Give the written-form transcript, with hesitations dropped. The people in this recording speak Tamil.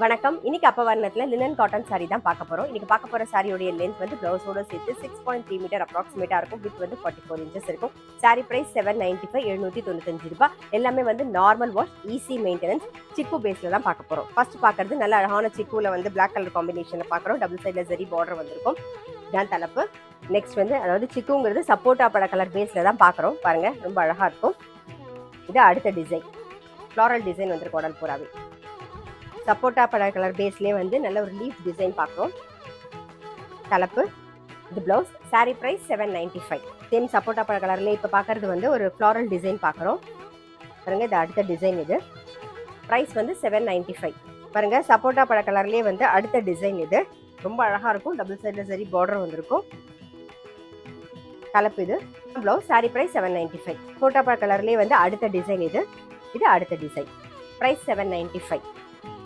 வணக்கம். இன்னைக்கு அப்பவர்ணத்துல லினன் காட்டன் சாரி தான் பார்க்க போறோம். இன்னைக்கு பார்க்க போற சாரியோட லென்த் வந்து பிளவுஸோட சேர்த்து 6.3 மீட்டர் அப்ராக்சிமேட்டா இருக்கும். வித் வந்து 44 இன்ச்சஸ் இருக்கும். சாரி பிரைஸ் 795 795 ரூபாய். எல்லாமே வந்து நார்மல் வாஷ், ஈஸி மெயின்டெனன்ஸ், சிக்கு பேஸ்ல தான் பார்க்க போறோம். ஃபர்ஸ்ட் பார்க்கறது நல்ல அழகான சிக்குல வந்து பிளாக் கலர் காம்பினேஷன்ல பார்க்குறோம். டபுள் சைட்ல ஜரி பார்டர் வந்திருக்கும். இதான் தலைப்பு. நெக்ஸ்ட் வந்து அதாவது சிக்குங்கிறது சப்போட்டா பழ கலர் பேஸ்ல தான் பார்க்குறோம். பாருங்க ரொம்ப அழகா இருக்கும். இது அடுத்த டிசைன். ஃப்ளாரல் டிசைன் வந்திருக்கு உடல் பூராவே. சப்போட்டா பழ கலர் பேஸ்லேயே வந்து நல்ல ஒரு லீஃப் டிசைன் பார்க்குறோம். தலைப்பு, இது பிளவுஸ். Sorry price 795. சேம் சப்போட்டா பழ கலர்லேயே இப்போ பார்க்கறது வந்து ஒரு ஃப்ளாரல் டிசைன் பார்க்குறோம். பாருங்க, இது அடுத்த டிசைன். இது ப்ரைஸ் வந்து 795. பாருங்க, சப்போட்டா பழ கலர்லேயே வந்து அடுத்த டிசைன். இது ரொம்ப அழகாக இருக்கும். டபுள் சைடில் சரி பார்டர் வந்திருக்கும். தலைப்பு, இது பிளவுஸ். Sorry price 795. சப்போட்டா பழ கலர்லேயே வந்து அடுத்த டிசைன். இது அடுத்த டிசைன். ப்ரைஸ் 795.